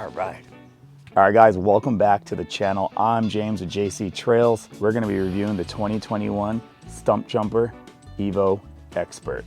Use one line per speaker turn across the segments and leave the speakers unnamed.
right. All right, guys, welcome back to the channel. I'm James with JC Trails. We're going to be reviewing the 2021 Stumpjumper Evo Expert.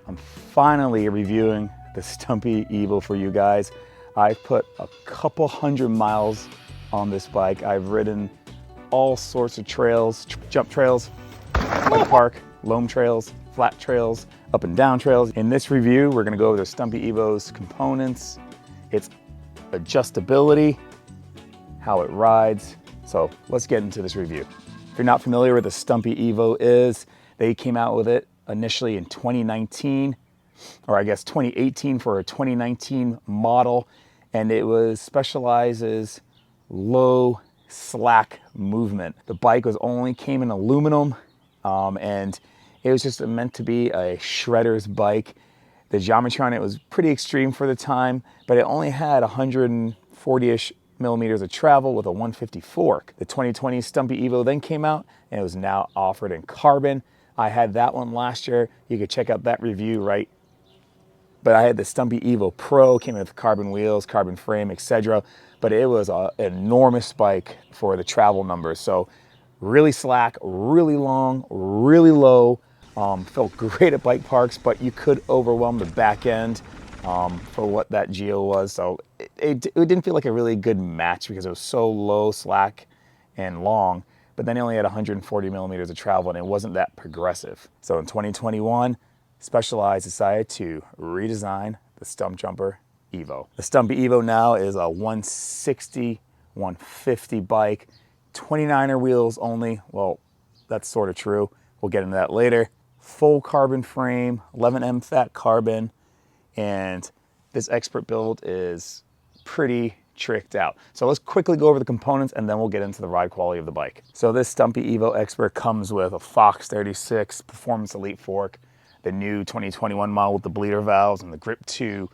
I'm finally reviewing the Stumpy Evo for you guys. I've put a couple hundred miles on this bike. I've ridden all sorts of trails, jump trails, bike park, loam trails, flat trails, up and down trails. In this review, we're gonna go over the Stumpy Evo's components, its adjustability, how it rides. So let's get into this review. If you're not familiar with the Stumpy Evo is, they came out with it initially in 2019, or I guess 2018 for a 2019 model, and it was specializes low slack movement. The bike came in aluminum, and it was just meant to be a shredder's bike. The geometry on it was pretty extreme for the time, but it only had 140-ish millimeters of travel with a 150 fork. The 2020 Stumpy Evo then came out, and it was now offered in carbon. I had that one last year. You could check out that review, right? But I had the Stumpy Evo Pro, came with carbon wheels, carbon frame, etc. But it was an enormous bike for the travel numbers. So really slack, really long, really low. Felt great at bike parks, but you could overwhelm the back end for what that geo was. So it didn't feel like a really good match because it was so low, slack, and long. But then it only had 140 millimeters of travel, and it wasn't that progressive. So in 2021, Specialized decided to redesign the Stumpjumper Evo. The Stumpy Evo now is a 160, 150 bike, 29er wheels only. Well, that's sort of true. We'll get into that later. Full carbon frame, 11M fat carbon, and this expert build is pretty tricked out. So let's quickly go over the components and then we'll get into the ride quality of the bike. So this Stumpy Evo Expert comes with a Fox 36 Performance Elite fork, the new 2021 model with the bleeder valves and the Grip 2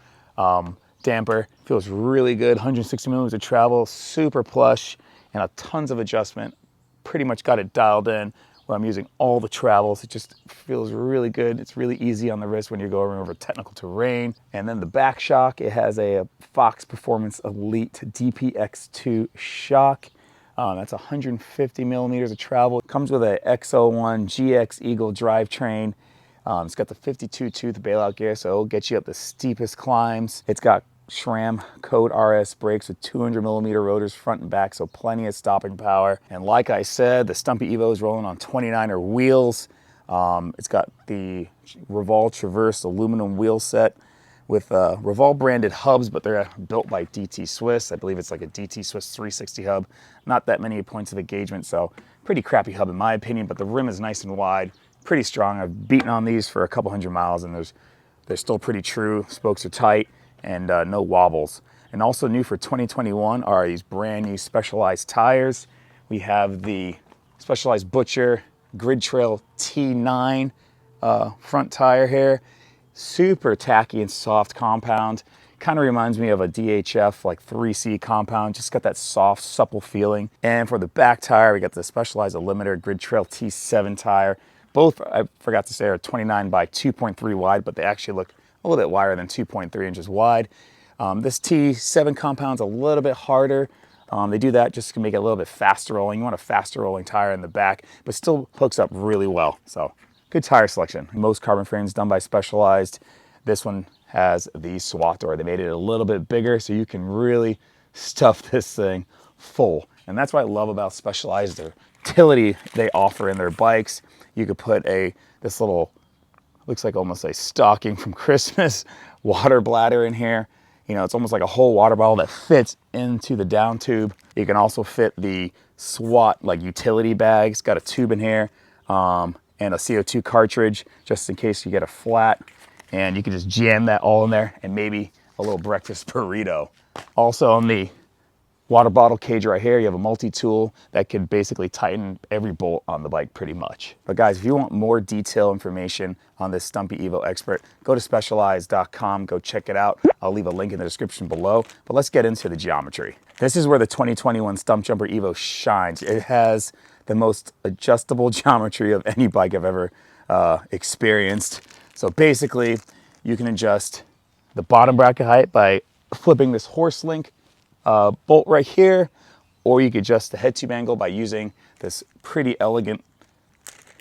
damper. Feels really good, 160 millimeters of travel, super plush, and a tons of adjustment. Pretty much got it dialed in where I'm using all the travels. It just feels really good. It's really easy on the wrist when you're going over technical terrain. And then the back shock, it has a Fox Performance Elite DPX2 shock. That's 150 millimeters of travel. It comes with a X01 GX Eagle drivetrain. It's got the 52 tooth bailout gear, so it'll get you up the steepest climbs. It's got SRAM Code RS brakes with 200 millimeter rotors front and back, so plenty of stopping power. And like I said, the Stumpy Evo is rolling on 29er wheels. It's got the Revol Traverse aluminum wheel set with Revol branded hubs, but they're built by DT Swiss. I believe it's like a DT Swiss 360 hub. Not that many points of engagement, so pretty crappy hub in my opinion, but the rim is nice and wide. Pretty strong. I've beaten on these for a couple hundred miles and they're still pretty true. Spokes are tight and no wobbles. And also new for 2021 are these brand new Specialized tires. We have the Specialized Butcher Grid Trail T9 front tire here. Super tacky and soft compound. Kind of reminds me of a DHF like 3C compound. Just got that soft, supple feeling. And for the back tire, we got the Specialized Limiter Grid Trail T7 tire. Both, I forgot to say, are 29 by 2.3 wide, but they actually look a little bit wider than 2.3 inches wide. This T7 compound's a little bit harder. They do that just to make it a little bit faster rolling. You want a faster rolling tire in the back, but still hooks up really well. So good tire selection. Most carbon frames done by Specialized. This one has the SWAT door. They made it a little bit bigger so you can really stuff this thing full. And that's what I love about Specialized, their utility they offer in their bikes. You could put this little, looks like almost a stocking from Christmas, water bladder in here. You know, it's almost like a whole water bottle that fits into the down tube. You can also fit the SWAT like utility bag. It's got a tube in here and a CO2 cartridge just in case you get a flat. And you can just jam that all in there and maybe a little breakfast burrito. Also on the water bottle cage right here, you have a multi-tool that can basically tighten every bolt on the bike pretty much. But guys, if you want more detailed information on this Stumpy Evo Expert, go to specialized.com, go check it out. I'll leave a link in the description below, but let's get into the geometry. This is where the 2021 Stumpjumper Evo shines. It has the most adjustable geometry of any bike I've ever experienced. So basically, you can adjust the bottom bracket height by flipping this horse link bolt right here, or you could adjust the head tube angle by using this pretty elegant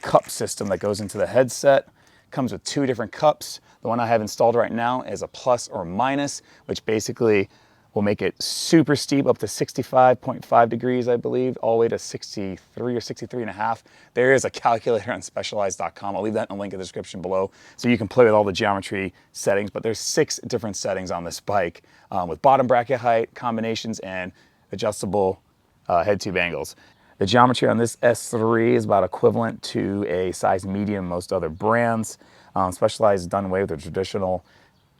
cup system that goes into the headset. Comes with two different cups. The one I have installed right now is a plus or minus, which basically will make it super steep up to 65.5 degrees, I believe, all the way to 63 or 63 and a half. There is a calculator on specialized.com. I'll leave that in the link in the description below so you can play with all the geometry settings, but there's 6 different settings on this bike with bottom bracket height, combinations, and adjustable head tube angles. The geometry on this S3 is about equivalent to a size medium most other brands. Specialized is done away with the traditional,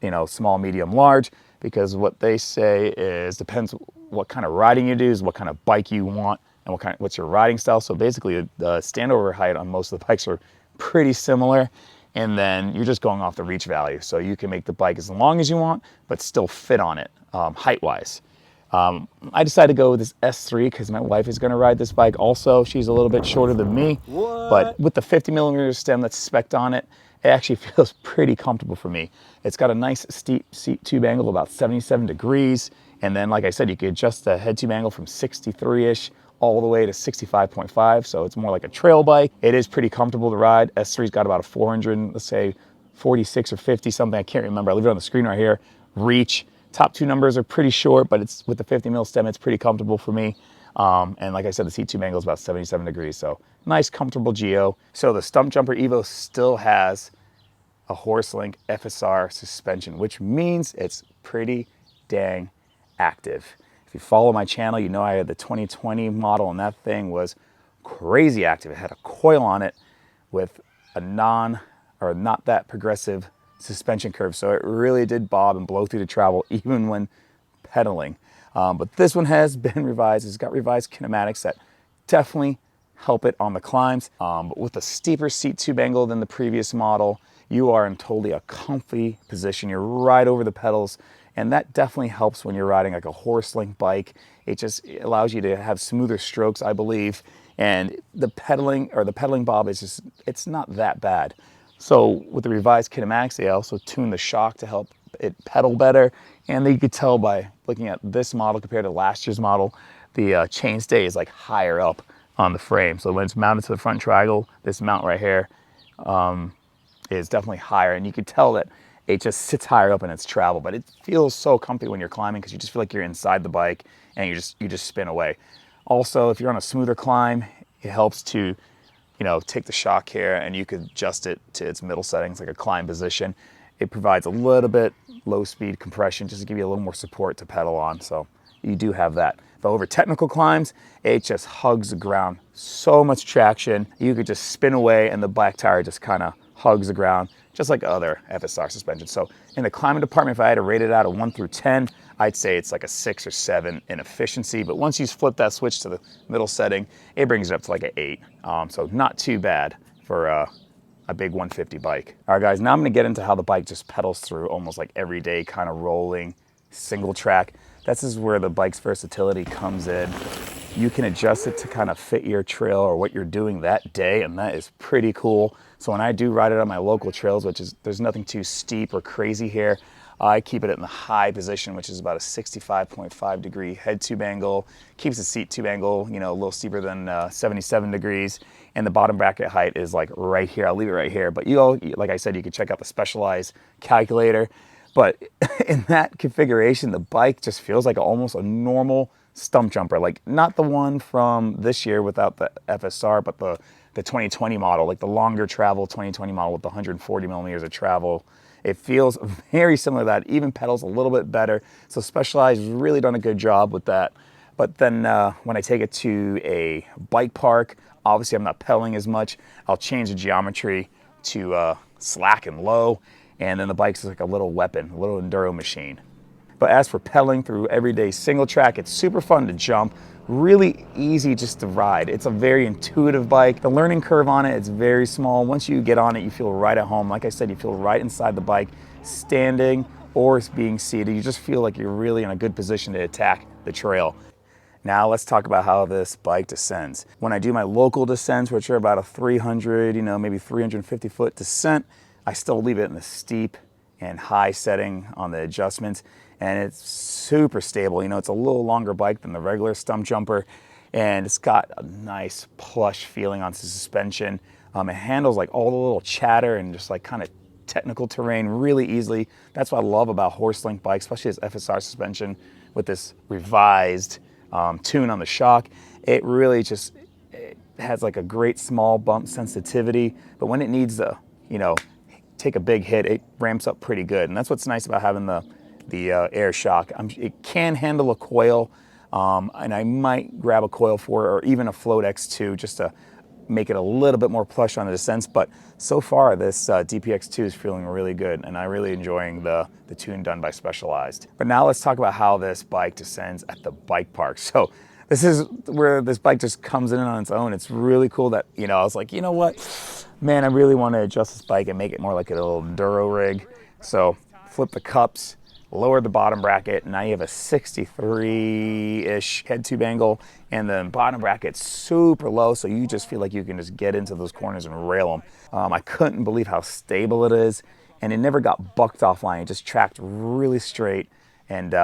you know, small, medium, large, because what they say is depends what kind of riding you do, is what kind of bike you want, and what's your riding style. So basically the standover height on most of the bikes are pretty similar, and then you're just going off the reach value. So you can make the bike as long as you want, but still fit on it height-wise. I decided to go with this S3 because my wife is going to ride this bike also. She's a little bit shorter than me, but with the 50 millimeter stem that's spec'd on it, it actually feels pretty comfortable for me. It's got a nice steep seat tube angle of about 77 degrees. And then, like I said, you can adjust the head tube angle from 63-ish all the way to 65.5. So it's more like a trail bike. It is pretty comfortable to ride. S3's got about a 400, let's say 46 or 50 something. I can't remember. I leave it on the screen right here. Reach. Top two numbers are pretty short, but it's with the 50 mil stem, it's pretty comfortable for me. And like I said, the seat tube angle is about 77 degrees. So nice, comfortable geo. So the Stumpjumper Evo still has a Horselink FSR suspension, which means it's pretty dang active. If you follow my channel, you know I had the 2020 model, and that thing was crazy active. It had a coil on it with a not that progressive suspension curve, so it really did bob and blow through the travel even when pedaling. But this one has been revised. It's got revised kinematics that definitely help it on the climbs. But with a steeper seat tube angle than the previous model, you are in totally a comfy position. You're right over the pedals, and that definitely helps when you're riding like a Horselink bike. It just allows you to have smoother strokes, I believe, and the pedaling bob is just, it's not that bad. So with the revised kinematics, they also tuned the shock to help it pedal better. And you could tell by looking at this model compared to last year's model, the chainstay is like higher up on the frame. So when it's mounted to the front triangle, this mount right here is definitely higher. And you could tell that it just sits higher up in its travel, but it feels so comfy when you're climbing because you just feel like you're inside the bike and you just spin away. Also, if you're on a smoother climb, it helps to, you know, take the shock here and you could adjust it to its middle settings, like a climb position. It provides a little bit low speed compression just to give you a little more support to pedal on. So you do have that. But over technical climbs, it just hugs the ground. So much traction. You could just spin away and the back tire just kind of hugs the ground, just like other FSR suspensions. So in the climbing department, if I had to rate it out of 1 through 10, I'd say it's like a 6 or 7 in efficiency. But once you flip that switch to the middle setting, it brings it up to like an 8. So not too bad for a big 150 bike. All right, guys, now I'm gonna get into how the bike just pedals through almost like everyday kind of rolling single track. This is where the bike's versatility comes in. You can adjust it to kind of fit your trail or what you're doing that day, and that is pretty cool. So when I do ride it on my local trails, which is, there's nothing too steep or crazy here, I keep it in the high position, which is about a 65.5 degree head tube angle. Keeps the seat tube angle, you know, a little steeper than 77 degrees. And the bottom bracket height is like right here. I'll leave it right here. But like I said, you can check out the Specialized calculator. But in that configuration, the bike just feels like almost a normal Stumpjumper. Like not the one from this year without the FSR, but the 2020 model, like the longer travel 2020 model with the 140 millimeters of travel. It feels very similar to that, even pedals a little bit better. So Specialized has really done a good job with that. But then when I take it to a bike park, obviously I'm not pedaling as much. I'll change the geometry to slack and low, and then the bike's like a little weapon, a little enduro machine. But as for pedaling through everyday single track, it's super fun to jump, really easy just to ride. It's a very intuitive bike. The learning curve on it is very small. Once you get on it, you feel right at home. Like I said, you feel right inside the bike, standing or being seated. You just feel like you're really in a good position to attack the trail. Now let's talk about how this bike descends. When I do my local descents, which are about a 300, maybe 350 foot descent, I still leave it in the steep and high setting on the adjustments, and it's super stable. It's a little longer bike than the regular Stumpjumper, and it's got a nice plush feeling on the suspension. It handles like all the little chatter and just like kind of technical terrain really easily. That's what I love about horse link bikes, especially this FSR suspension with this revised tune on the shock. It really it has like a great small bump sensitivity, but when it needs to, take a big hit, it ramps up pretty good. And that's what's nice about having the air shock. It can handle a coil, and I might grab a coil for it, or even a Float X2 just to make it a little bit more plush on the descents. But so far, this DPX2 is feeling really good, and I'm really enjoying the tune done by Specialized. But now let's talk about how this bike descends at the bike park. So this is where this bike just comes in on its own. It's really cool that, I was like, you know what? Man, I really want to adjust this bike and make it more like a little enduro rig. So flip the cups, lower the bottom bracket. Now you have a 63-ish head tube angle, and the bottom bracket's super low, so you just feel like you can just get into those corners and rail them. I couldn't believe how stable it is, and it never got bucked offline. It just tracked really straight, and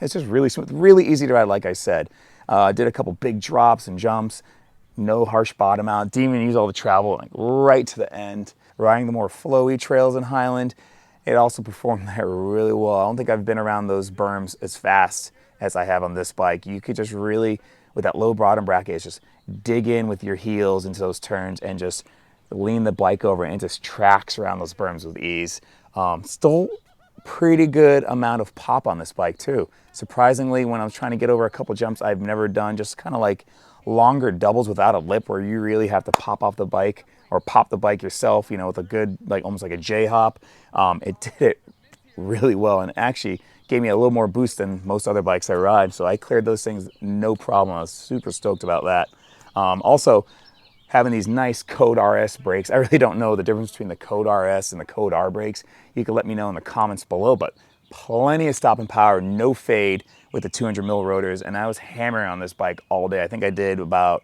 it's just really smooth, really easy to ride, like I said. Did a couple big drops and jumps, no harsh bottom out, didn't even use all the travel, like right to the end. Riding the more flowy trails in Highland, it also performed there really well. I don't think I've been around those berms as fast as I have on this bike. You could just really, with that low bottom bracket, just dig in with your heels into those turns and just lean the bike over, and it just tracks around those berms with ease. Still pretty good amount of pop on this bike too. Surprisingly, when I was trying to get over a couple jumps I've never done, just kind of like longer doubles without a lip where you really have to pop off the bike or pop the bike yourself, with a good, like almost like a J-hop. It did it really well, and actually gave me a little more boost than most other bikes I ride. So I cleared those things no problem. I was super stoked about that. Also, having these nice Code RS brakes. I really don't know the difference between the Code RS and the Code R brakes. You can let me know in the comments below, but plenty of stopping power, no fade with the 200 mil rotors, and I was hammering on this bike all day. I think I did about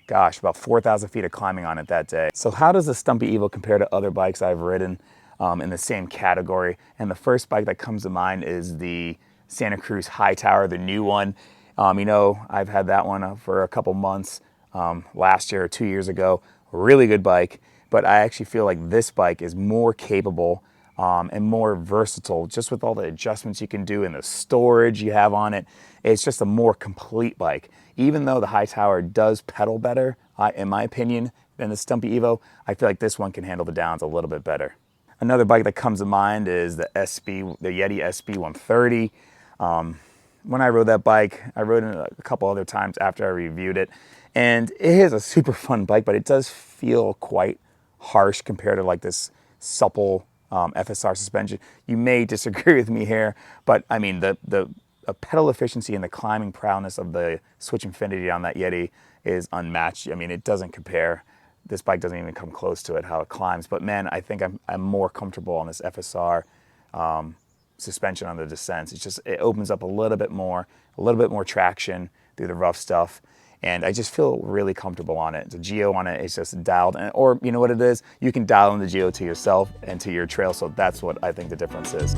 4,000 feet of climbing on it that day. So how does the Stumpy Evo compare to other bikes I've ridden in the same category? And the first bike that comes to mind is the Santa Cruz High Tower, the new one. I've had that one for a couple months last year or 2 years ago. Really good bike, but I actually feel like this bike is more capable and more versatile, just with all the adjustments you can do and the storage you have on it. It's just a more complete bike. Even though the High Tower does pedal better, in my opinion, than the Stumpy Evo, I feel like this one can handle the downs a little bit better. Another bike that comes to mind is the Yeti SB 130. When I rode that bike, I rode it a couple other times after I reviewed it, and it is a super fun bike, but it does feel quite harsh compared to like this supple FSR suspension. You may disagree with me here, but I mean the pedal efficiency and the climbing prowess of the Switch Infinity on that Yeti is unmatched. I mean, it doesn't compare. This bike doesn't even come close to it, how it climbs. But man, I think I'm more comfortable on this FSR suspension on the descents. It opens up a little bit more traction through the rough stuff. And I just feel really comfortable on it. The geo on it is just dialed in, or you know what it is? You can dial in the geo to yourself and to your trail, so that's what I think the difference is.